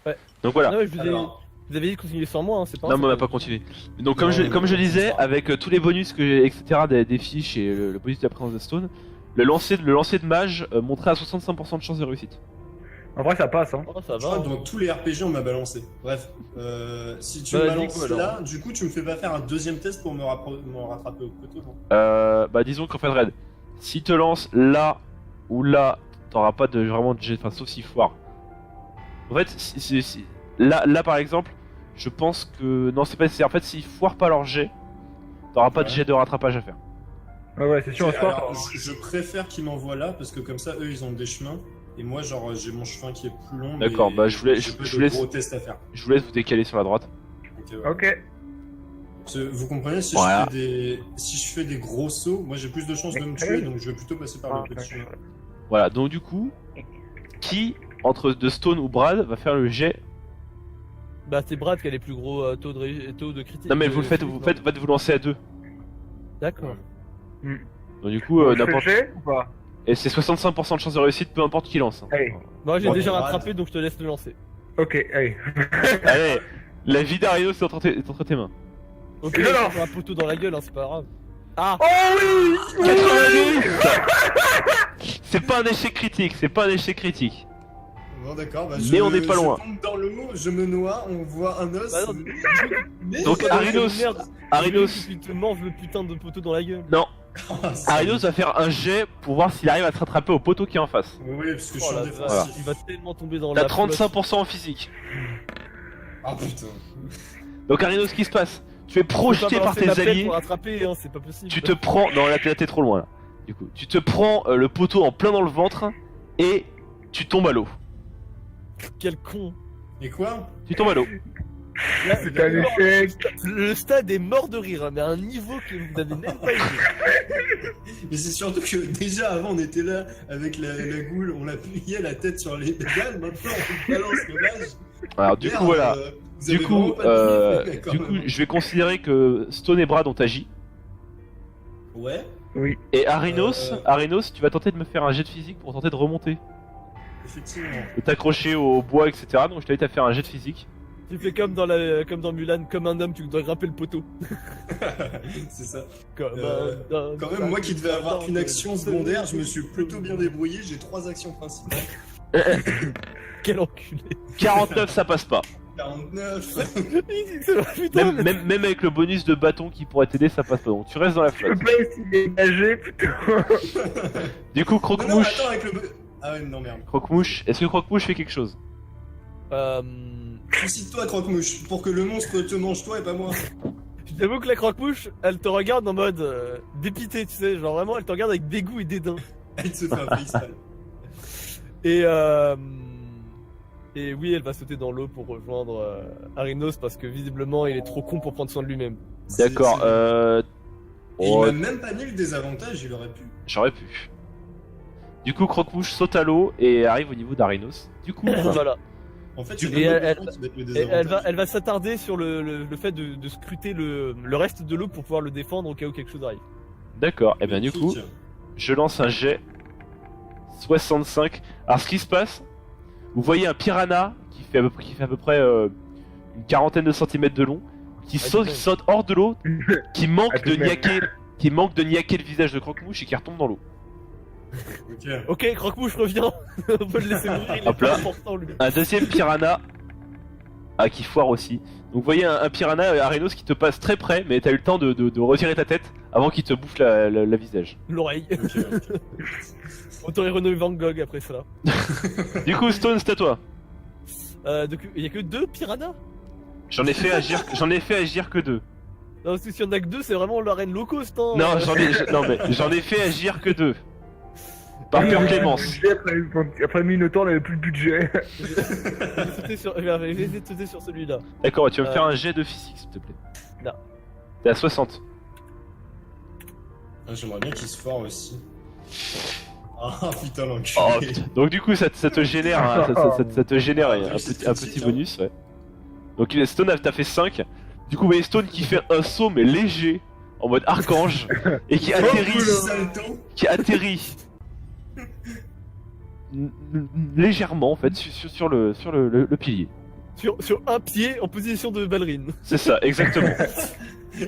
Ouais. Donc voilà. Non, mais je Alors, vous avez dit de continuer sans moi, hein, c'est pas. Non, mais on n'a pas continué. Donc comme je disais, avec tous les bonus etc. des fiches et le bonus de la présence de Stone, le lancer de mage montrait à 65% de chance de réussite. En vrai, ça passe, hein. Oh, ça je crois va. que dans tous les RPG, on m'a balancé. Bref, si tu Bah, me vas-y, balances go, alors. là, du coup, tu me fais pas faire un deuxième test pour me rattraper au poteau, non? Bah disons qu'en fait, Red, si te lance là ou là, t'auras pas vraiment de jet, enfin sauf si foire. En fait, là par exemple, je pense que non, c'est pas nécessaire. En fait, s'ils foirent pas leur jet, t'auras pas de Ouais. jet de rattrapage à faire. Ouais, c'est sûr, en sport. Alors, je préfère qu'ils m'envoient là parce que comme ça, eux, ils ont des chemins. Et moi, genre, j'ai mon chemin qui est plus long. D'accord, mais bah, je j'ai pas vous de laisse- gros tests à faire. Je vous laisse vous décaler sur la droite. Ok, ouais. Ok. Vous comprenez, si, Voilà. si je fais des gros sauts, moi j'ai plus de chances de me tuer, donc je vais plutôt passer par le petit chemin. Voilà, donc du coup, qui entre de Stone ou Brad va faire le jet? Bah, c'est Brad qui a les plus gros taux de critique. Non mais vous le faites, vous lancez à deux. D'accord. Donc du coup, Je fais le n'importe. jet ou pas? Et c'est 65% de chance de réussite, peu importe qui lance. hein. Allez. Moi, j'ai Ouais, déjà Brad. rattrapé, donc je te laisse le lancer. Ok, allez. Allez, la vie d'Arios est entre tes mains. Ok, Je je lance. prends un poteau dans la gueule, hein, c'est pas grave. Ah, Oh oui! 92. C'est pas un échec critique, c'est pas un échec critique. Bon, d'accord, bah, Mais on n'est pas loin. Je tombe dans l'eau, je me noie, on voit un os. Bah non, mais Donc, voilà, Arinos- merde. Arinos, Tu te manges le putain de poteau dans la gueule. non, c'est- Arinos va faire un jet pour voir s'il arrive à se rattraper au poteau qui est en face. Oui, parce que je Oh suis en la défense. vache, Voilà. il va tellement tomber dans T'as la flotte. 35% en physique. Ah putain. Donc Arinos, ce qui se passe? Tu es Je peux projeté pas par balancer tes ma pelle alliés. pour rattraper, hein, c'est pas possible. Tu te prends. Non, là t'es trop loin là. Du coup, tu te prends le poteau en plein dans le ventre et tu tombes à l'eau. Quel con. Et quoi? Tu tombes à l'eau. Là, C'est un échec. le stade est mort de rire, hein, mais à un niveau que vous n'avez même pas idée. Mais c'est surtout que déjà avant on était là avec la goule, on appuyait la tête sur les pédales, maintenant on balance le mage. Alors du Merde, coup voilà. vous Du avez coup, vraiment pas de quand du coup, même. je vais considérer que Stone et Brad ont agi. Ouais, Et Arinos, Euh. Arinos, tu vas tenter de me faire un jet de physique pour tenter de remonter, effectivement. de t'accrocher au bois, etc. Donc je t'invite à faire un jet de physique. Tu fais comme dans Mulan, comme un homme, tu dois grimper le poteau. C'est ça. Comme Euh, un homme. Quand même, moi qui devais avoir qu'une action secondaire, je me suis plutôt bien débrouillé, j'ai 3 actions principales. Quel enculé. 49, ça passe pas. 49. Putain, mais- Même avec le bonus de bâton qui pourrait t'aider, ça passe pas. Donc tu restes dans la S'il te flotte. plaît, s'il est nagé, putain. Du coup, Non, non, Croque-Mouche, attends, avec le. Ah ouais, non, merde. Croque-Mouche, est-ce que Croque-Mouche fait quelque chose? Euh, Suicide-toi, croque-mouche, pour que le monstre te mange toi et pas moi. Je t'avoue que la croque-mouche, elle te regarde en mode dépité, tu sais, genre vraiment, elle te regarde avec dégoût et dédain. Elle se fait un facepalm. Et oui, elle va sauter dans l'eau pour rejoindre Arinos parce que visiblement, il est trop con pour prendre soin de lui-même. D'accord, Et oh, il m'a même pas mis le désavantage, il aurait pu. j'aurais pu. Du coup, Croque-Mouche saute à l'eau et arrive au niveau d'Arinos. Du coup, Voilà. En fait, Du c'est coup, même elle- pas toi qui va te le Et désavantage. elle va s'attarder sur le fait de scruter le reste de l'eau pour pouvoir le défendre au cas où quelque chose arrive. d'accord. Et bien du coup, je lance un jet 65. Alors ce qui se passe, vous voyez un piranha qui fait à peu près une quarantaine de centimètres de long, qui Ah, saute, putain. qui saute hors de l'eau, qui manque Ah, de putain. niaquer le visage de Croque-Mouche et qui retombe dans l'eau. Ok. Ok, croque-mouche revient. On peut le laisser mourir, il est Hop là. pas important lui. Un deuxième piranha qui foire aussi. Donc vous voyez un piranha Arinos qui te passe très près, mais t'as eu le temps de retirer ta tête avant qu'il te bouffe la visage. L'oreille. Ok, ok. Autant est renommé Van Gogh après ça. Du coup, Stone, c'est à toi. Donc il y a que 2 piranhas. J'en ai fait agir que 2. Non, parce que s'il y en a que 2, c'est vraiment l'arène low cost. Hein. Non, j'en ai fait agir que 2. Par pure clémence. Après Minotaur, on avait plus de budget. Je vais essayer de sauter sur celui-là. D'accord, tu vas me faire un jet de physique, s'il te plaît. Non. T'es à 60. Ah, j'aimerais bien qu'il se fort aussi. Ah putain, Oh, l'enculé. putain. Donc du coup, ça te génère, ça te génère un C'est petit critique, bonus, ouais. Donc Stone, t'as fait 5. Du coup, vous voyez Stone qui fait un saut mais léger, en mode archange, et qui atterrit, Salto. légèrement en fait sur le pilier. sur un pied en position de ballerine. C'est ça, exactement.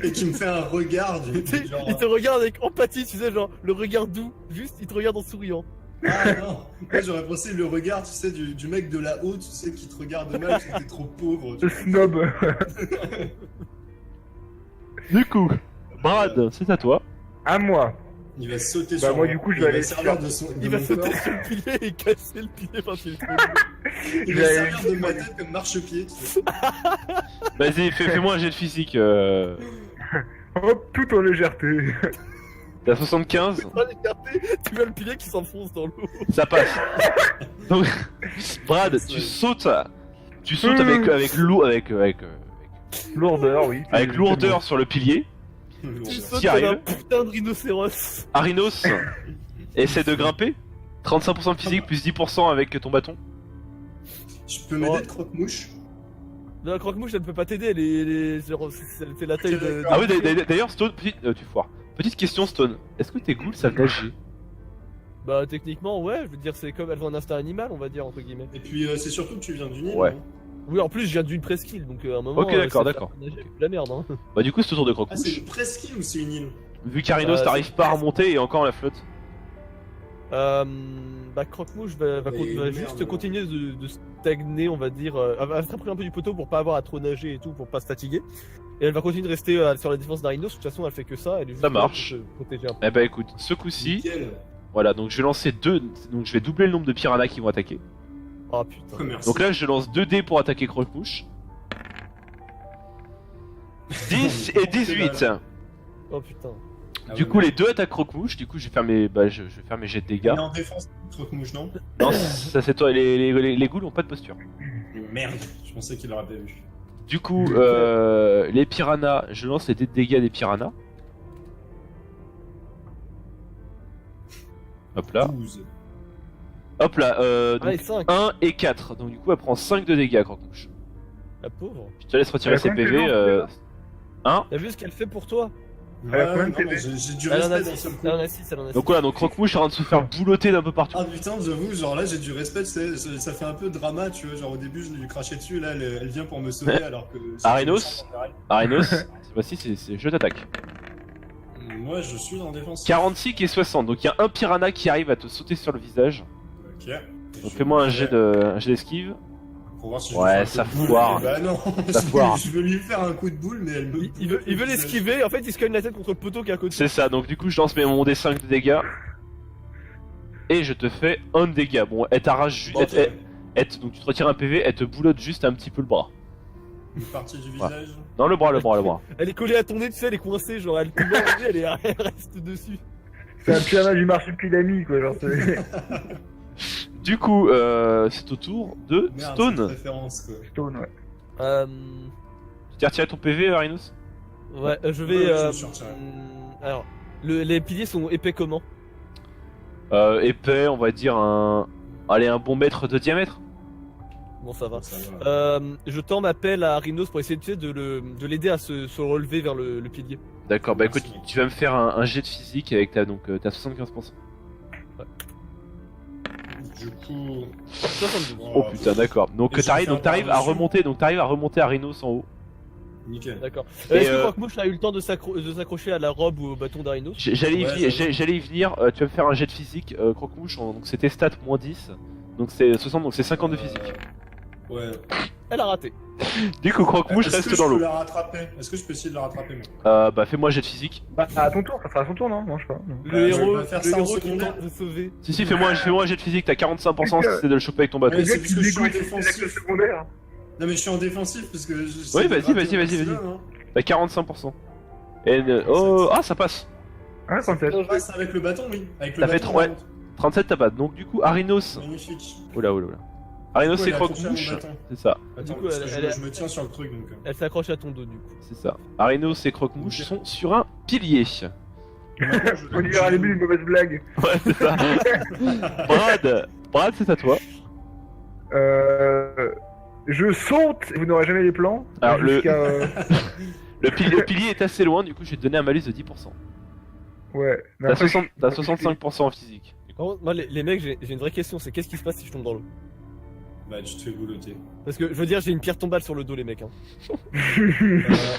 Et qui me fait un regard du Tu sais, genre. il te regarde avec empathie, tu sais, genre le regard doux, juste il te regarde en souriant. Ah non, moi j'aurais pensé le regard, tu sais, du mec de là-haut, tu sais, qui te regarde mal parce que t'es trop pauvre. tu Le vois. snob. Du coup, Brad, c'est à toi. À moi. Il va sauter Bah, sur moi, du coup, je il vais va aller servir faire- de son. Il de va mon sauter corps. sur le pilier et casser le pilier parce qu'il est trop Il Je va vais aller servir de vite, ma moi. tête comme marchepied, tu sais. Vas-y, fais-moi un jet de physique. Hop, tout en légèreté. T'as 75, pas écarté, tu vois le pilier qui s'enfonce dans l'eau. ça passe. Donc, Brad, tu sautes avec Lourdeur, oui. avec lourdeur sur le pilier. Tu T'y sautes comme un arrives. putain de rhinocéros. Arinos essaie de grimper. 35% de physique plus 10% avec ton bâton. Je peux m'aider de croque-mouche? La croque-mouche, elle ne peut pas t'aider, c'est la taille de. Ah oui, d'ailleurs, Stone, tu foires. Petite question, Stone. Est-ce que tes ghouls savent nager? Bah, techniquement, ouais, je veux dire, c'est comme elles ont un instinct animal, on va dire, entre guillemets. Et puis c'est surtout que tu viens du Nil. Ouais. non Oui, en plus, je viens d'une presqu'île, donc à un moment. Ok, d'accord, c'est d'accord. la merde, hein. Bah, du coup, c'est au tour de Ah, c'est croque-mouche. une presqu'île ou c'est une île? Vu qu'Arinos Euh, t'arrive pas à remonter et encore la flotte. Bah, croque-mouche va Mais merde, juste alors. continuer de stagner, on va dire. Elle va se rapprocher un peu du poteau pour pas avoir à trop nager et tout, pour pas se fatiguer. Et elle va continuer de rester sur la défense d'Arinos, de toute façon, elle fait que ça, elle est juste Ça là marche. pour se protéger un peu. Eh bah, écoute, ce coup-ci, Nickel. voilà, donc je vais lancer deux. Donc, je vais doubler le nombre de piranhas qui vont attaquer. Ah putain. Oh, merci. Donc là, je lance 2 dés pour attaquer croque-mouche. 10 et 18. Oh putain. Ah Du ouais, coup, ouais. les deux attaquent croque-mouche. Du coup, je vais faire mes, je vais faire mes jets de Il est dégâts. en défense, croque-mouche, non? Non, ça c'est toi. Les ghouls ont pas de posture. Merde, je pensais qu'il l'aurait pas vu. Du coup, les piranhas, je lance les dés de dégâts des piranhas. Hop là. 12. Hop là. Allez, Donc 5. 1 et 4. Donc du coup, elle prend 5 de dégâts, croque-mouche. La pauvre. Je te laisse retirer Elle a ses combien de PV. PV? 1. T'as vu ce qu'elle fait pour toi? Ouais, Elle a combien de non, PV? mais j'ai du Elle en a respect d'un 6, seul coup. elle en a 6, elle en a 6. Donc voilà, donc croque-mouche est en train de se faire boulotter d'un peu partout. Ah putain, j'avoue, genre là j'ai du respect, tu sais, ça fait un peu drama, tu vois, genre au début je lui crachais dessus, et là elle vient pour me sauver alors que... Arinos Arinos, cette fois-ci, c'est je t'attaque. Moi je suis en défense. 46 et 60. Donc il y a un piranha qui arrive à te sauter sur le visage. Ok. Donc fais-moi un jet d'esquive. Pour voir si Ouais, je lui fais ça un coup de boule. foire. Bah non, Ça foire. je veux lui faire un coup de boule, mais elle me... Il veut l'esquiver, en fait il se cogne la tête contre le poteau qui est à côté. C'est ça, donc du coup je lance mon D5 de dégâts. Et je te fais un de dégâts. Bon, elle t'arrache juste. Ok. Donc tu te retires un PV, elle te boulotte juste un petit peu le bras. Une partie du visage. Non, le bras. Elle est collée à ton nez, tu sais, elle est coincée, genre elle te mord au nez, elle reste dessus. C'est un piranha du marsupilami, quoi. Genre, c'est Du coup, c'est au tour de Merde, Stone. cette référence, quoi. Stone, ouais. Tu t'es retiré ton PV, Arinos? Ouais, je Ouais, vais. je me suis retiré. Alors, les piliers sont épais comment? Épais, on va dire Allez, un bon mètre de diamètre. Bon, ça va. Ça va. Je tends ma pelle à Rhinos pour essayer tu sais, de l'aider à se relever vers le pilier. D'accord, bah écoute, Merci. tu vas me faire un jet de physique avec t'as 75%. Du coup... 72. Oh putain, d'accord. Donc Et je vais t'arrives faire t'arrives à par-dessus. remonter, à Rhinos en haut. Nickel. D'accord. Et, Est-ce que Croque-Mouche a eu le temps de s'accrocher à la robe ou au bâton d'Arinos? J'allais y Ouais, venir, j'avoue. j'allais y venir, tu vas me faire un jet de physique, croque-mouche, donc c'était stat moins 10, donc c'est 60, donc c'est 50 de physique. Ouais. Elle a raté. Du coup, croque-mouche Est-ce que reste je dans peux l'eau. la rattraper? Est-ce que je peux essayer de la rattraper, moi? Bah fais-moi un jet de physique. Bah, à ton tour, ça sera à son tour, non? Non, je sais pas. non. Le je vais héros, pas faire ça en qui secondaire. tente de sauver. Si, fais-moi un jet de physique, t'as 45% si c'est de le choper avec ton bâton. Ouais, Le c'est gars parce qui que je suis en négocie défensif. l'acte secondaire. Non mais je suis en défensif parce que... Oui, vas-y. T'as 45%. Et ah, ça passe. Ah, 37. Je passe avec le bâton, oui. Avec le T'as fait bâton, trois- par contre. 37 t'as pas. Donc du coup, Arinos. Magnifique. Oula. Arinos Ouais, c'est il a touché à mon croque-mouche. bâton. C'est ça, Attends, coup, parce que elle- je me tiens sur le truc, donc... Elle s'accroche à ton dos du coup. c'est ça. Arinos et croque-mouche Ok. sont sur un pilier. Maintenant, je- On dirait à début une mauvaise blague. Ouais, c'est ça. Brad, c'est à toi. Je saute, vous n'aurez jamais les plans. Alors, jusqu'à, Le pilier est assez loin, du coup je vais te donner un malus de 10%. Ouais. Mais T'as après, 65% en physique. Par contre, moi les mecs, j'ai une vraie question, c'est qu'est-ce qui se passe si je tombe dans l'eau? Bah, tu te fais boulotter. Parce que je veux dire, j'ai une pierre tombale sur le dos, les mecs. Hein.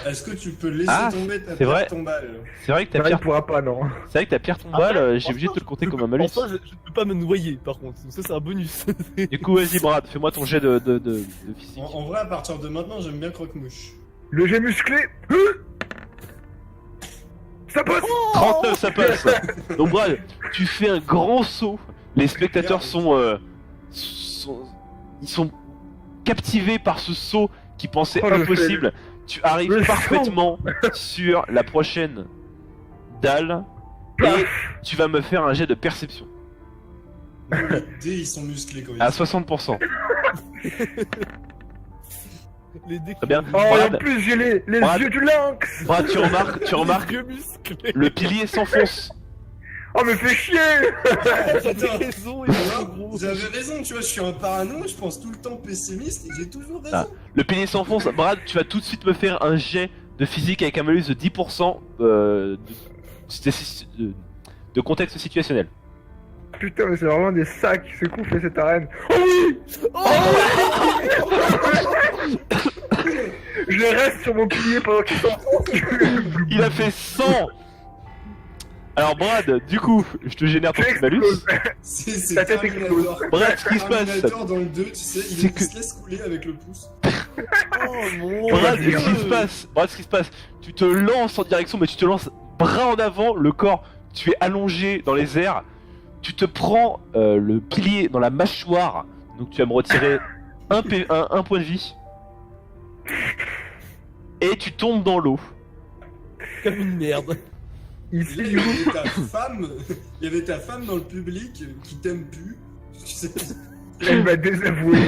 Est-ce que tu peux laisser Ah, tomber ta c'est vrai. pierre tombale? C'est vrai que ta Ça, il pierre, pourra pas, non. c'est vrai que ta pierre tombale, Après, j'ai obligé de te le compter comme un malus. Enfin, je ne peux pas me noyer, par contre. Ça, c'est un bonus. Du coup, vas-y, Brad, fais-moi ton jet de physique. En vrai, à partir de maintenant, j'aime bien Croque-Mouche. Le jet musclé. Ça passe. 39, ça passe. Donc, Brad, tu fais un grand saut. Les spectateurs ils sont captivés par ce saut qu'ils pensaient Oh, je impossible. Tu arrives Le parfaitement sur la prochaine dalle et tu vas me faire un jet de perception Nous, les dés, ils sont musclés quand ils à sont. 60%. Les dés Très bien. Oh, et en Brad, plus, j'ai les Brad. yeux du lynx. Brad, tu remarques, Vieux musclés. le pilier s'enfonce. Oh, mais fais chier. T'as raison, il est trop gros. Vous avez raison, tu vois, je suis un parano, je pense tout le temps pessimiste et j'ai toujours raison. Ah. Le pilier s'enfonce. Brad, tu vas tout de suite me faire un jet de physique avec un malus de 10% de contexte situationnel. Putain, mais c'est vraiment des sacs qui secouent cette arène. Oh oui. Je reste sur mon pilier pendant qu'il s'enfonce. Il a fait 100. Alors Brad, du coup, je te génère ton petit malus. C'est Ta tête Terminator. Brad, ce qui se passe, Terminator dans le 2, tu sais, C'est il que- se laisse couler avec le pouce. Oh mon Brad, Dieu. ce qui se passe, Brad, ce qui se passe, tu te lances en direction, mais tu te lances bras en avant, le corps, tu es allongé dans les airs, tu te prends le pilier dans la mâchoire, donc tu vas me retirer un point de vie, et tu tombes dans l'eau. Comme une merde. Ici, Et là, du coup, il y avait ta femme dans le public qui t'aime plus. Tu sais, il m'a désavoué.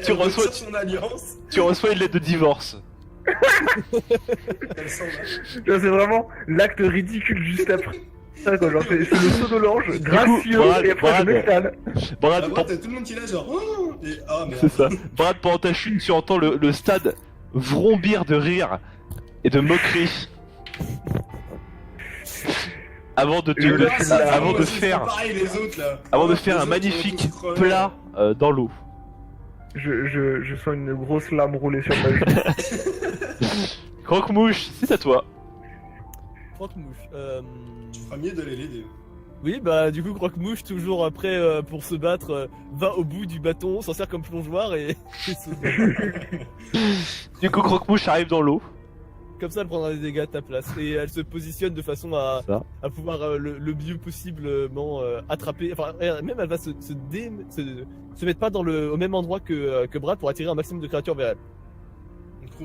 Tu reçois- son alliance. Tu reçois une lettre de divorce. Elle s'en va. Tu vois, c'est vraiment l'acte ridicule juste après. Ça, quoi, genre, c'est le saut de l'ange, gracieux, Brad, et après Brad. je m'étale. Brad, Après, t'as tout le monde qui est là, genre. Oh et ah, merde. c'est ça. Brad, pendant ta chute, tu entends le stade vrombir de rire et de moquerie. Avant de te, Je de- le fais là. avant de Ils sont faire, pareils, les autres, là. avant de Les faire un autres, magnifique ils vont tous crever. plat dans l'eau. Je sens une grosse lame rouler sur ma joue. Croque-mouche, c'est à toi. Croque-mouche. Tu feras mieux d'aller l'aider. Oui, bah du coup, Croque-mouche, toujours après pour se battre, va au bout du bâton, s'en sert comme plongeoir et saute. Du coup, Croque-mouche arrive dans l'eau. Comme ça, elle prendra des dégâts à ta place. Et elle se positionne de façon à pouvoir le mieux possiblement attraper. Enfin, même elle va se mettre pas au même endroit que Brad pour attirer un maximum de créatures vers elle.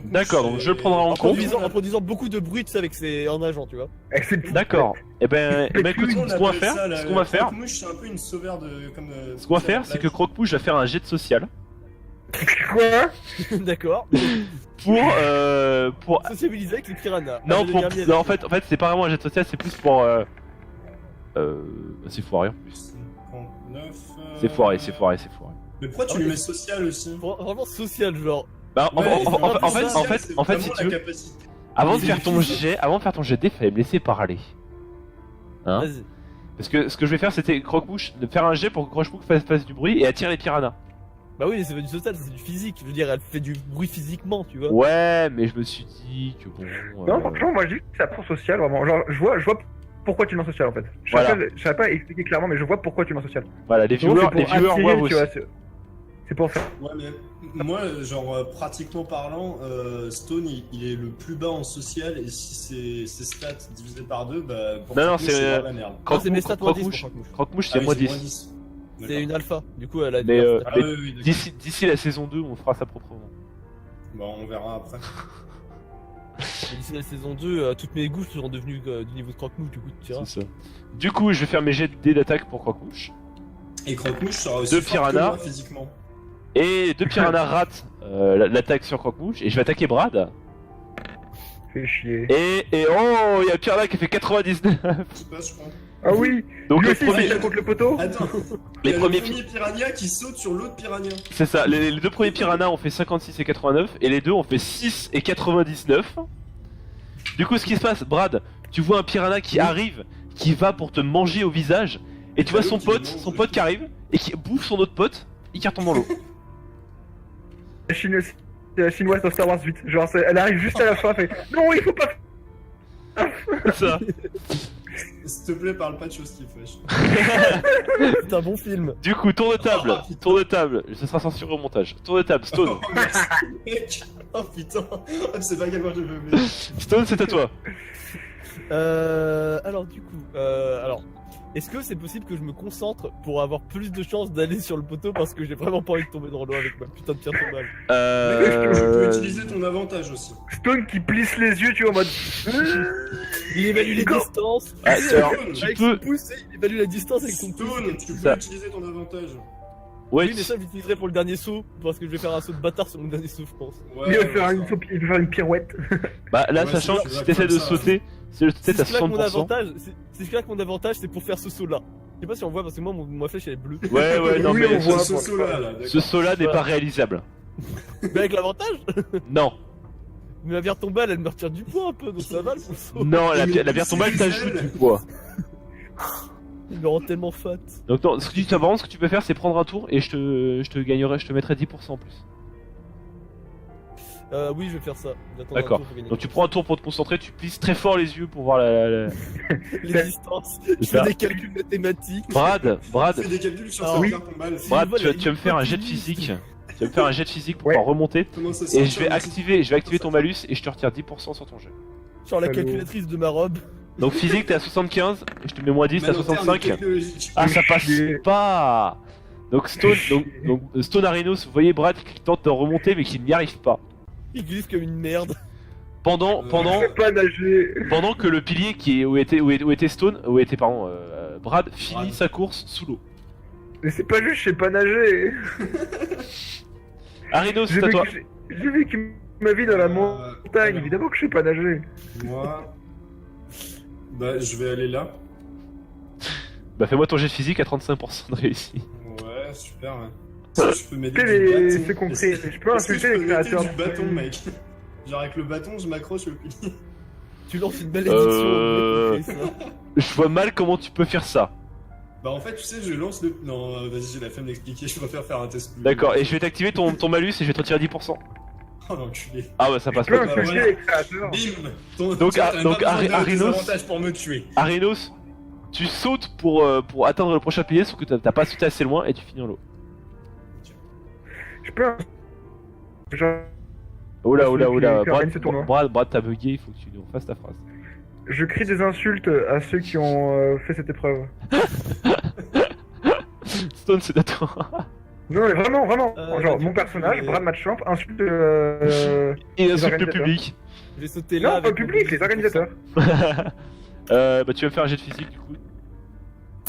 D'accord, donc je le prendrai en compte. En produisant beaucoup de bruit, tu sais, avec en nageant, tu vois. Avec ses petites D'accord. Et ben écoute, ce qu'on va faire, Mouche, c'est un peu une sauveur de. Comme, ce qu'on va faire, c'est que Croque-mouche va faire un jet de social têtes. Quoi? D'accord. pour Sociabiliser avec les piranhas. non, Elle va devenir miel. non, en fait c'est pas vraiment un jet de social, c'est plus pour c'est foiré en plus. 59. C'est foiré. Mais pourquoi tu lui mets social aussi? Vraiment social, genre. Bah, Ouais, en fait, social, c'est vraiment si la tu veux, capacité. avant de faire ton jet de dés, fallait me laisser parler. Hein? Vas-y. Parce que ce que je vais faire, c'était Croque-mouche, de faire un jet pour que Croque-mouche fasse du bruit et attire les piranhas. Bah oui, c'est pas du social, c'est du physique. Je veux dire, elle fait du bruit physiquement, tu vois. Ouais, mais je me suis dit que bon. Non, franchement, moi je dis que c'est pour social, vraiment. Genre, je vois pourquoi tu mets en social en fait. Voilà. Je savais pas expliquer clairement, mais je vois pourquoi tu mets en social. Voilà, les Donc, viewers, c'est pour attirer, voient tu aussi. vois, c'est pour ça. Ouais, mais moi, genre, pratiquement parlant, Stone, il est le plus bas en social, et si c'est stats divisé par 2, bah, pour Non, non, Croque-Mouche, c'est, vraiment la merde. Non, c'est mes stats moins 10 pour Croque-mouche, Croque-mouche. Croque-mouche, Ah c'est oui, moins c'est 10. C'est une alpha. Du coup, elle a Mais, Ah mais oui, oui, d'accord. d'ici la saison 2, on fera ça proprement. Bon, on verra après. Et d'ici la saison 2, toutes mes gouttes seront devenues du niveau de Croque-mouche, du coup, tu diras. C'est ça. Du coup, je vais faire mes jets de dés d'attaque pour Croque-mouche. Et Croque-Mouche sera aussi Deux fort que piranhas. moi, physiquement. Et deux piranhas ratent l'attaque sur Croque-mouche. Et je vais attaquer Brad. Fais chier. Et oh, il y a un piranha qui a fait 99. Qui passe, je crois. Ah oui. Donc Lui le aussi, premier, il contre le poteau. Attends, Les il y a premiers le premier piranha qui saute sur l'autre piranha. c'est ça. Les deux premiers piranhas ont fait 56 et 89. Et les deux ont fait 6 et 99. Du coup, ce qui se passe, Brad, tu vois un piranha qui arrive, qui va pour te manger au visage. Et tu vois son pote qui arrive et qui bouffe son autre pote et qui retombe dans l'eau. c'est la chinoise dans Star Wars 8. Genre, elle arrive juste à la fin, fait non, il faut pas. Ça. S'il te plaît, parle pas de choses qui fâchent. C'est un bon film. Du coup, tour de table. Tour de table. Ce sera censuré au montage. Tour de table. Stone. Oh, merci, mec. Oh putain, c'est pas à quel point je veux oublier. Stone, c'est à toi. Alors du coup, est-ce que c'est possible que je me concentre pour avoir plus de chances d'aller sur le poteau parce que j'ai vraiment pas envie de tomber dans l'eau avec ma putain de pierre tombale. Tu peux utiliser ton avantage aussi. Stone qui plisse les yeux, tu vois, en mode. Il évalue les Go. distances. Ah, alors, tu Avec peux. son pouce, il évalue la distance avec son pouce. Stone, tu peux Ça. utiliser ton avantage. Ouais, Oui, mais ça, je l'utiliserai pour le dernier saut parce que je vais faire un saut de bâtard sur mon dernier saut, je pense. Ouais, Il va ouais, faire ça. il va faire une pirouette. bah là, Ouais, sachant c'est que sûr, si t'essaies de comme ça. sauter, c'est le tête à Si je claque mon 60%. avantage, si je claque mon avantage, c'est pour faire ce saut-là. Je sais pas si on voit parce que moi, ma flèche elle est bleue. Ouais, non, Oui, mais on voit. Ce saut-là, là, ce saut-là n'est pas réalisable. Mais avec l'avantage, Non. mais la pierre tombale, elle me retire du poids un peu, donc ça va le saut. Non, la Mais pierre tombale c'est t'ajoute elle. du poids. Il me rend tellement fat. Donc non, ce que tu peux faire, c'est prendre un tour et je te mettrai 10% en plus. Oui, je vais faire ça. J'attends D'accord. un tour pour gagner. Donc tu prends un tour pour te concentrer, tu plisses très fort les yeux pour voir Les distances. Je ça. fais des calculs mathématiques. Brad, Fais des calculs sur Ah, sa oui. pierre tombale. Brad, Voilà, tu vas me faire un jet de optimiste. physique. Tu vas me faire un jet de physique pour Ouais. pouvoir remonter. Comment ça Et sort, je vais activer ton malus et je te retire 10% sur ton jet. Sur la Salaud. calculatrice de ma robe. Donc physique t'es à 75 et je te mets moins 10 à 65. Ah ça passe chier. pas. Donc Stone, donc Stone Arenos, vous voyez Brad qui tente de remonter mais qui n'y arrive pas. Il glisse comme une merde. Pendant Je sais pas nager. pendant que le pilier où était Stone, Brad finit Brad. sa course sous l'eau. Mais c'est pas juste, je sais pas nager. Arenos, c'est à toi. J'ai vécu ma vie dans la montagne, alors. évidemment que je sais pas nager. Moi, bah, je vais aller là. Bah fais-moi ton jet de physique à 35% de réussite. Ouais, super. Ouais. Est-ce que je peux m'aider C'est du bâton c'est compris. Est-ce- Je peux est-ce que insulter je les peux m'aider créateurs. du bâton, mec. Genre avec le bâton, je m'accroche au pilier. Tu lances une malédiction. Euh. mec, qui fait ça. Je vois mal comment tu peux faire ça. Bah en fait, tu sais, je lance le... Non, vas-y, j'ai la flemme d'expliquer, je préfère faire un test. plus- D'accord, et je vais t'activer ton malus et je vais te retirer 10%. Oh l'enculé. Ah ouais ça passe Je peux pas. Bah, insulter voilà. les créateurs. Bim Donc, tu vois, ah, t'as donc, pas besoin de Arinos- désavantage pour me tuer. Arenos, tu sautes pour atteindre le prochain pilier, sauf que t'as pas sauté assez loin et tu finis en l'eau. Je peux. Genre, Oh là, Celui qui organise ce tournoi. Brad, t'as bugué, il faut que tu nous refasses ta phrase. je crie des insultes à ceux qui ont fait cette épreuve. Stone, c'est à toi. Non, mais vraiment, vraiment. Genre, du mon coup, personnage, je vais- Brad Matchamp, insulte. Et insulte le organisateurs. public. Je vais sauter là. Non, pas avec le mon public, pouce. les organisateurs. Bah tu vas me faire un jet de physique du coup.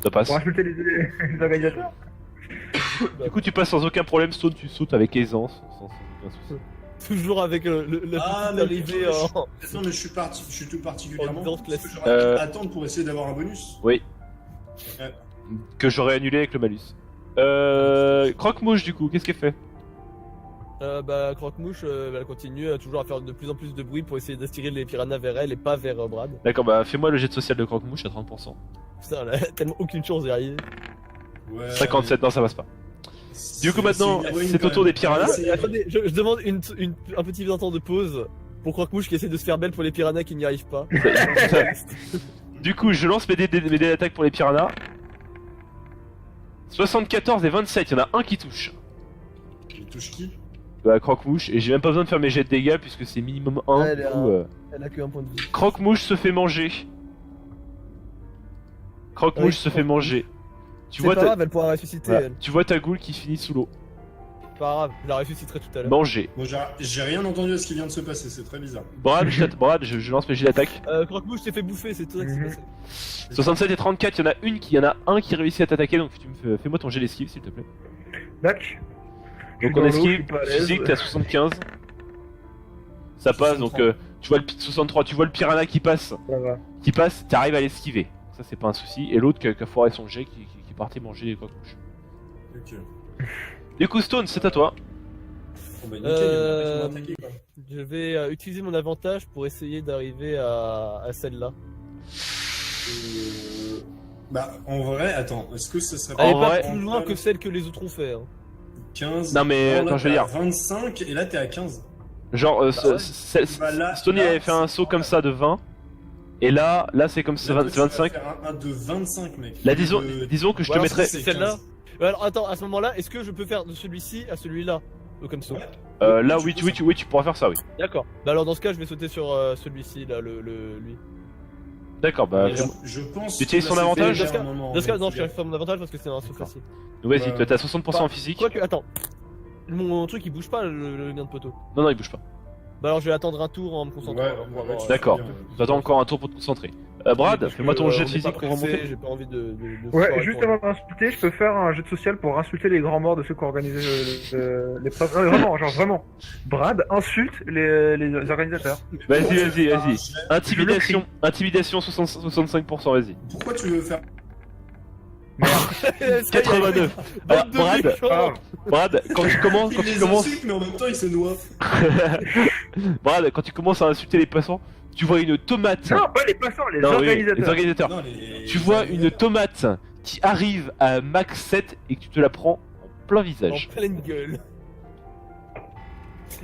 Ça passe. Pour insulter les organisateurs. Du coup tu passes sans aucun problème, Stone, tu sautes avec aisance, sans aucun souci. Toujours avec la Ah, petite mais arrivée putain, en. Non, mais je suis tout particulièrement. En danse parce que classique. j'aurais pu attendre pour essayer d'avoir un bonus. Oui. Ouais. Que j'aurais annulé avec le malus. Croque-mouche du coup, qu'est-ce qu'elle fait? Bah, Croque-Mouche, elle continue toujours à faire de plus en plus de bruit pour essayer d'attirer les piranhas vers elle et pas vers Brad. D'accord, bah fais-moi le jet de social de Croque-mouche à 30%. Putain, elle a tellement aucune chance d'y arriver. Ouais. 57, non ça passe pas. Du coup, maintenant, une héroïne, c'est quand au tour même. des piranhas. C'est une héroïne. Attendez, je demande un petit instant de pause pour Croque-Mouche qui essaie de se faire belle pour les piranhas qui n'y arrivent pas. Du coup, je lance mes dés d'attaque pour les piranhas. 74 et 27, il y en a un qui touche. Il touche qui? Bah, Croque-Mouche, et j'ai même pas besoin de faire mes jets de dégâts puisque c'est minimum 1. Ouais, Du elle est coup, Elle a que un point de vie. Croque-Mouche se fait manger. Croque-Mouche Oui, se fait manger. Tu C'est vois, pas ta... grave, elle pourra ressusciter voilà. elle. Tu vois ta goule qui finit sous l'eau. Pas grave, je la ressusciterai tout à l'heure. Manger. Bon, j'ai rien entendu de ce qui vient de se passer, c'est très bizarre. Brad, je lance mes jets d'attaque. Croque-Mouche t'es fait bouffer, c'est tout ça qui s'est Mhm. passé. 67 et 34, il y en a un qui réussit à t'attaquer, donc fais-moi ton jet d'esquive s'il te plaît. Dac. Donc Je en suis dans l'eau, je esquive, suis pas à l'aise. physique, t'es à 75. Ça passe, donc 63. tu vois le 63, tu vois le piranha qui passe, Ça va. t'arrives à l'esquiver. Ça c'est pas un souci. Et l'autre qui a foiré son jet qui est parti manger les croque-mouches. Ok. Du coup Stone, c'est à toi. Bon, bah nickel, il y en a qui m'ont attaqué, quoi. Je vais utiliser mon avantage pour essayer d'arriver à celle-là. Bah, en vrai, attends, est-ce que ça serait Elle est En pas vrai- plus loin que celle que les autres ont fait. Hein. 15. Non, mais, là, attends, je veux t'es à dire. 25 et là t'es à 15. Genre, ouais. Bah, là, Stone il là, avait fait un saut comme ça de 20. Et là c'est comme c'est Là, 20 toi, c'est tu vas 25. faire un de 25, mec. Là, disons, De- disons que je te alors, mettrais. c'est celle-là. 15. Alors attends, à ce moment-là, est-ce que je peux faire de celui-ci à celui-là comme ça? Ouais. Là, Tu oui, peux tu pourras faire ça, oui. D'accord. Bah alors dans ce cas, je vais sauter sur celui-ci là, lui. D'accord, bah. Mais fais-moi- je pense. Tu utilises que son là, c'est avantage fait Dans ce cas- un moment, Dans ce cas, non, mec. je vais faire mon avantage parce que c'est un saut D'accord. facile. Donc, vas-y, Ouais. t'as 60% en physique. Quoique, attends. Mon truc il bouge pas le lien de poteau. Non, il bouge pas. Bah alors je vais attendre un tour en me concentrant. Ouais, alors, pour ouais, avoir, tu D'accord. fais bien. T'attends encore un tour pour te concentrer. Brad, parce fais-moi que, ton jet on de est physique pas pour pressé, remonter. J'ai pas envie de Ouais, faire juste pour- avant d'insulter, je peux faire un jet de social pour insulter les grands morts de ceux qui ont organisé l'épreuve. Non, mais vraiment, genre vraiment. Brad insulte les organisateurs. Vas-y. Je Intimidation 65%, vas-y. Pourquoi tu veux faire. Ça y est, 89. Alors, bande de Brad, méchants. Brad, quand tu commences, Il les insulte, mais en même temps il se noie. Brad, quand tu commences à insulter les passants, tu vois une tomate. Non, pas les passants, les Non, oui, organisateurs. les organisateurs. Non, les- Tu vois les- une tomate qui arrive à max 7 et que tu te la prends en plein En visage. pleine gueule.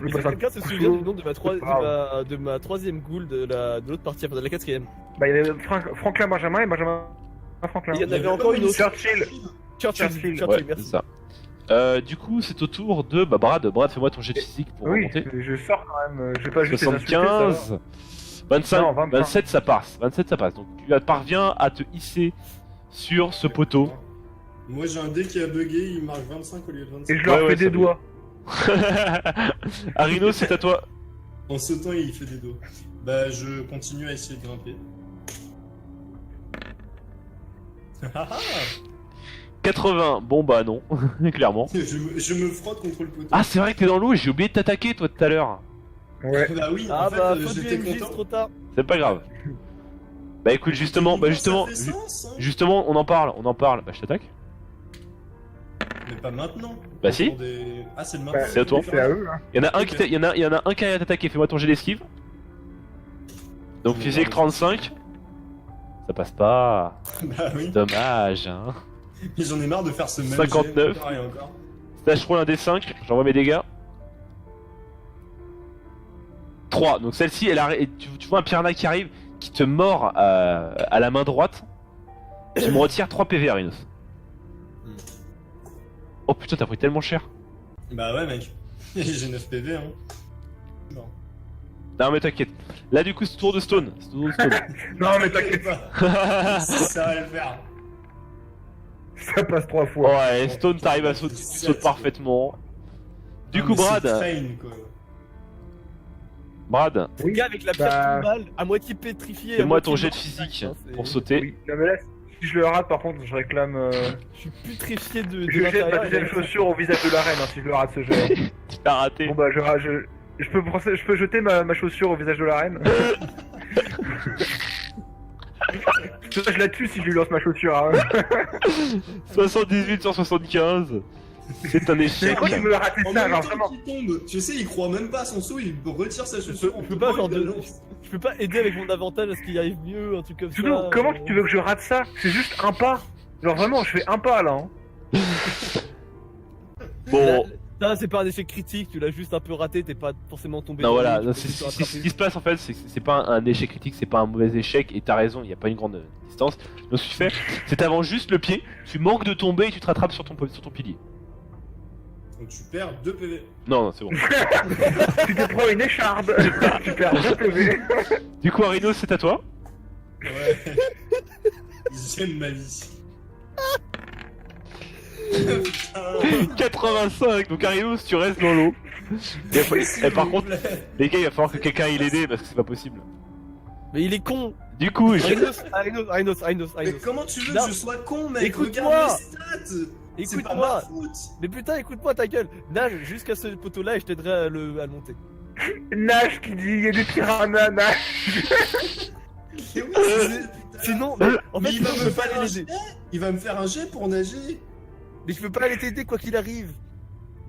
Je Est-ce passe que un quelqu'un se coup souvient chaud. du nom de ma troisième ghoul de l'autre partie, enfin de la quatrième? Bah, il y avait Franklin Benjamin et Benjamin Franklin. Il y en Il y avait avait encore pas une autre. Churchill. Churchill, Ouais, c'est merci. ça. Du coup, c'est au tour de Brad, fais-moi ton jet de physique pour Oui, remonter. je sors quand même. Je vais pas juste les insulter, ça va. 75, 25, Non, 25. 27 ça passe. 27 ça passe. Donc tu parviens à te hisser sur ce poteau. Moi j'ai un dé qui a bugué, il marque 25 au lieu de 25. Et je leur Ouais, fais ça des va. doigts. Arino, c'est à toi. En sautant, il fait des dos. Bah, je continue à essayer de grimper. 80, bon bah non, clairement. je me frotte contre le poteau. Ah, c'est vrai que t'es dans l'eau et j'ai oublié de t'attaquer toi tout à l'heure. Ouais. Bah oui, Ah en fait, bah, faut j'étais du MJ, c'est content. trop tard. C'est pas grave. Bah écoute, justement, Ça fait sens, hein. justement, on en parle. Bah je t'attaque. Mais pas maintenant. Bah si. Ah, c'est le Bah, maintenant. c'est à toi. C'est à eux, hein. Il y en a un qui il y en a un qui a t'attaquer. Fais-moi ton jet d'esquive. Donc physique 35. Ça passe pas. Bah oui. Dommage. Hein. Mais j'en ai marre de faire ce même 59. jet encore et encore. Là, je roule un D5. J'envoie mes dégâts. 3. Donc celle-ci, elle arrive. Tu vois un piranha qui arrive, qui te mord à la main droite. Tu me retires 3 PV, Arinos. Oh putain, t'as pris tellement cher. Bah ouais, mec. J'ai 9 PV, hein. Non. Non mais t'inquiète. Là du coup c'est tour de Stone. C'est tour de Stone. Non, mais t'inquiète pas. pas. Ça va le faire. Ça passe 3 fois. Ouais, Stone t'arrives à sauter, tu sautes parfaitement. Du coup Ah, mais c'est Brad, train, quoi. Brad, Le gars avec la pierre bah- tombale, à moitié pétrifié. à fais-moi moitié ton jet de mort. physique Hein, c'est- pour sauter. Oui. Non, mais là, si je le rate, par contre, je réclame. Je suis pétrifié de Je jette ma l'intérieur. deuxième chaussure au visage de la reine hein, si je le rate ce jeu. Tu l'as raté. Bon bah je peux jeter ma chaussure au visage de la reine. Je la tue si je lui lance ma chaussure. Hein. 78 sur 75. C'est un Mais échec. pourquoi tu veux rater En ça, même genre temps vraiment qu'il tombe, tu sais, il croit même pas à son saut, il retire sa chaussure. Je peux pas genre je peux pas aider avec mon avantage à ce qu'il y arrive mieux, un truc comme Surtout, ça. comment tu veux que je rate ça? C'est juste un pas. Genre vraiment, je fais un pas là. Hein. Bon, Ça, c'est pas un échec critique, tu l'as juste un peu raté, t'es pas forcément tombé. non dans voilà, l'eau, non, tu peux c'est te ce qui rattraper. se passe en fait, c'est pas un échec critique, c'est pas un mauvais échec, et t'as raison, il n'y a pas une grande distance. Donc ce que tu fais, c'est t'avances juste le pied, tu manques de tomber et tu te rattrapes sur ton pilier. Donc tu perds 2 PV. Non, c'est bon. Tu te prends une écharde. Tu perds 2 PV. Du coup Arino, c'est à toi. Ouais. J'aime ma vie. Putain. 85, donc Arino, si tu restes dans l'eau. Et par contre, les gars, il va falloir que quelqu'un aille l'aider parce que c'est pas possible. Mais il est con. Du coup, je... Mais comment tu veux Non. que je sois con, mec? Écoute-moi. Regarde mes stats. C'est pas ma Écoute-moi. faute. Mais putain, écoute-moi ta gueule. Nage jusqu'à ce poteau-là et je t'aiderai à le monter. Nage qui dit, il y a des piranhas, nage. Mais oui, putain. Sinon, en Mais fait, il va je me peux pas faire aller un l'aider. jet. Il va me faire un jet pour nager. Mais je peux pas aller t'aider quoi qu'il arrive.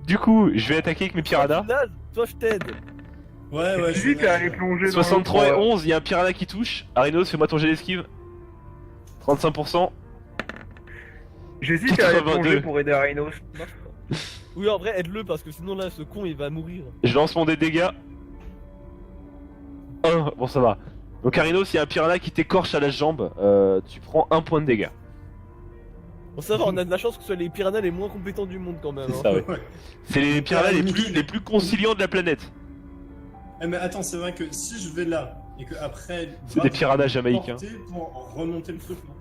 du coup, je vais attaquer avec mes piranhas. Toi, tu nages, toi je t'aide. Ouais, Tu je dis qu'à aller plonger dans 63 et l'eau, 11, il y a un piranha qui touche. Arinos, fais-moi ton jet d'esquive. 35%. J'hésite à aller 82. plonger pour aider Rhinos. Oui, en vrai, aide-le parce que sinon là, ce con il va mourir. Je lance mon dé de dégâts. 1, bon ça va. Donc Arinos, s'il y a un piranha qui t'écorche à la jambe, tu prends 1 point de dégâts. Bon, ça va, on a de la chance que ce soit les piranhas les moins compétents du monde quand même. C'est Hein. ça, ouais. Ouais. C'est les piranhas Ah, les plus conciliants de la planète. Eh, mais attends, c'est vrai que si je vais là et que après. C'est des piranhas jamaïcains. Pour remonter le truc, non?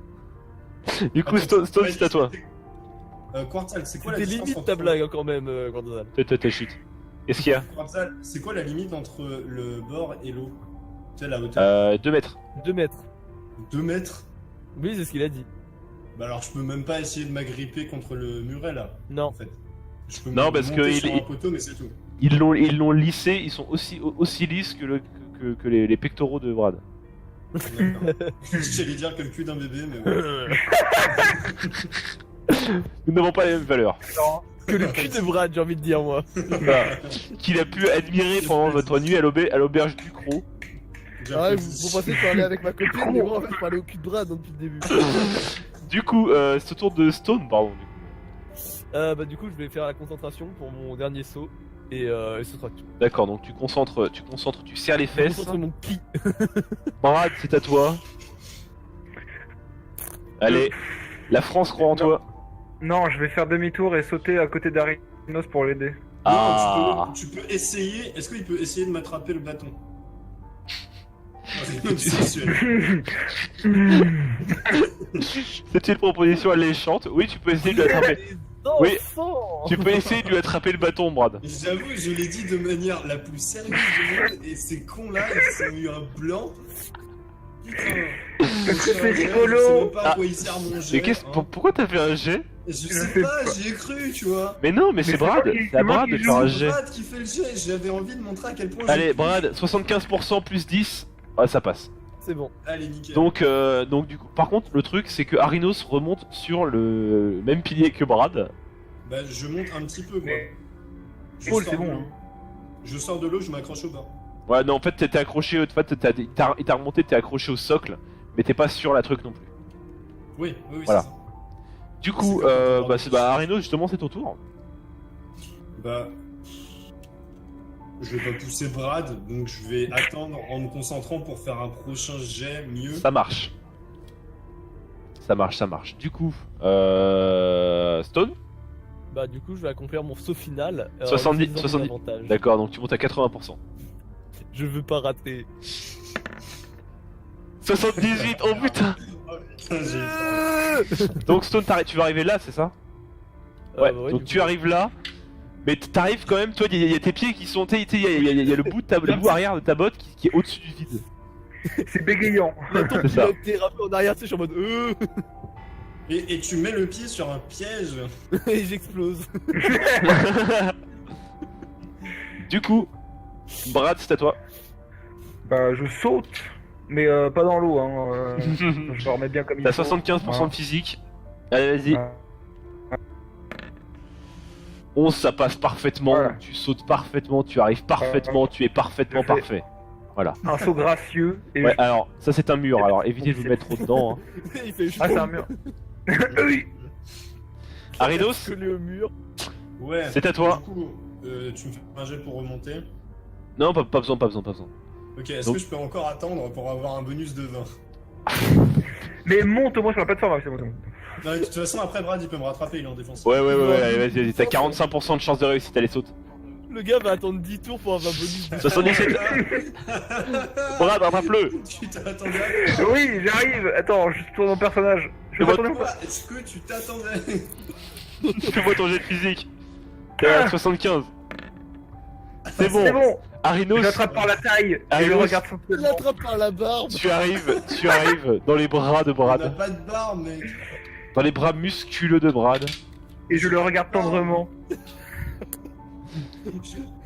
Du coup, Attends, Stone, c'est à toi. Quartzal, c'est quoi la C'était distance limite entre... ta blague hein, quand même, Gordon. T'es chute. Qu'est-ce qu'il y a Quartzal, c'est quoi la limite entre le bord et l'eau? Tu sais, la hauteur 2 mètres. 2 mètres. 2 mètres? Oui, c'est ce qu'il a dit. Bah alors je peux même pas essayer de m'agripper contre le muret là, Non. en fait. Je peux Non, me parce monter que sur il- un poteau, mais c'est tout. Ils l'ont lissé, ils sont aussi lisses que les pectoraux de Brad. D'accord. J'allais dire que le cul d'un bébé, mais ouais. Nous n'avons pas les mêmes valeurs. Que le cul de Brad, j'ai envie de dire moi. Voilà. Qu'il a pu admirer pendant votre nuit à l'auberge du Croc. Ah ouais, vous pensez que je parlais avec ma copine, mais moi en fait je parlais au cul de Brad depuis le début. Du coup, c'est au tour de Stone, pardon. Bah du coup je vais faire la concentration pour mon dernier saut et ce sera tout. D'accord, donc tu concentres, tu serres les Je vais fesses. concentrer mon ki. Brad, c'est à toi. Allez, la France croit en toi. Non, je vais faire demi-tour et sauter à côté d'Arinos pour l'aider. Ah. Non, tu peux essayer. Est-ce qu'il peut essayer de m'attraper le bâton? C'est une proposition alléchante. Oui, tu peux essayer de lui attraper. Oui. Enfants Tu peux essayer de lui attraper le bâton, Brad. J'avoue, je l'ai dit de manière la plus sérieuse du monde et ces cons là, ils ont eu un blanc. Putain. C'est Je rigolo. sais même pas à Ah. quoi il sert mon Mais jet. pourquoi t'as fait un jet? Je Je sais sais pas, pas. j'y ai cru, tu vois. Mais non, mais c'est c'est Brad. moi qui- C'est à c'est moi Brad qui de faire un C'est jet. Brad qui fait le jet, j'avais envie de montrer à quel point. Allez, j'ai- Brad, 75% plus 10. Ouais, ça passe. C'est bon. Allez, nickel. Donc du coup, par contre, le truc, c'est que Arinos remonte sur le même pilier que Brad. Bah, je monte un petit peu, quoi. Mais- Je Paul, sors c'est de bon, l'eau. hein. Je sors de l'eau, je m'accroche au bord. Ouais, non, en fait, t'es accroché. En fait, il t'a remonté, t'es accroché au socle, mais t'es pas sur la truc non plus. Oui, oui, Voilà. c'est ça. Du C'est coup, comme ça. Arinos, justement, c'est ton tour. Bah. Je vais pas pousser Brad, donc je vais attendre en me concentrant pour faire un prochain jet mieux. Ça marche. Ça marche. Du coup, Stone. Bah du coup je vais accomplir mon saut final. 70, en utilisant mon 70. avantage. D'accord, donc tu montes à 80%. Je veux pas rater. 78, oh putain. Oh, putain, j'ai peur. Donc Stone, tu vas arriver là, c'est ça? Ouais, donc du tu coup. arrives là, mais t'arrives quand même, toi, il y a tes pieds qui sont, il y a le bout arrière de ta botte qui est au-dessus du vide. C'est bégayant. Attends, C'est il ça. a été rappelé en arrière, tu sais, je suis en mode Et tu mets le pied sur un piège. et j'explose. Du coup, Brad, c'est à toi. Bah, je saute, mais pas dans l'eau, hein. Je me remets bien comme il T'as faut. 75% de physique. Allez, vas-y. Ah. 11, ça passe parfaitement, Voilà. tu sautes parfaitement, tu arrives parfaitement, tu es parfaitement Je fais- parfait. Un saut gracieux. Et Ouais, alors, ça c'est un mur, alors évitez de vous mettre trop dedans. Hein. Il fait Ah, c'est un mur. Oui. Aridos, collé au mur. Ouais. c'est à toi. Du coup, tu me fais un jet pour remonter. Non, pas besoin. Ok, est-ce Donc- que je peux encore attendre pour avoir un bonus de 20? Mais monte au moins sur la plateforme, c'est bon. Non, de toute façon, après Brad, il peut me rattraper, il est en défense. Ouais, allez, vas-y, t'as 45% de chance de réussite, allez, saute. Le gars va attendre 10 tours pour avoir un bonus de 77. Brad, rattrape-le. Tu t'attendais à quoi? Oui, j'arrive. Attends, je tourne mon personnage. Je Mais vais votre- retourner mon Quoi? Est-ce que tu t'attendais? Fais-moi ton jet de physique. T'es à 75. C'est C'est bon. bon. Arinos, Je l'attrape par la taille. Et je Arinos. le regarde Il sensuellement. l'attrape par la barbe. tu arrives dans les bras de On n'a Brad. pas de barbe, mec. Dans les bras musculeux de Brad. Et je le regarde tendrement. Et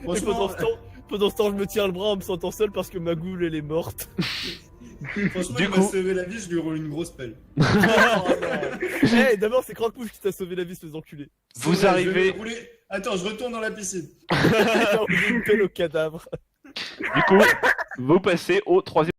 Franchement, pendant ce temps, je me tiens le bras en me sentant seul parce que ma goule elle est morte. franchement, Du il m'a coup- sauvé la vie, je lui roule une grosse pelle. Oh, non. Hey, d'abord c'est Croque-Mouche qui t'a sauvé la vie, ce enculé. Vous C'est vrai, arrivez- je vais rouler- Attends, je retourne dans la piscine. J'ai une pelle au cadavre. Du coup, vous passez au troisième.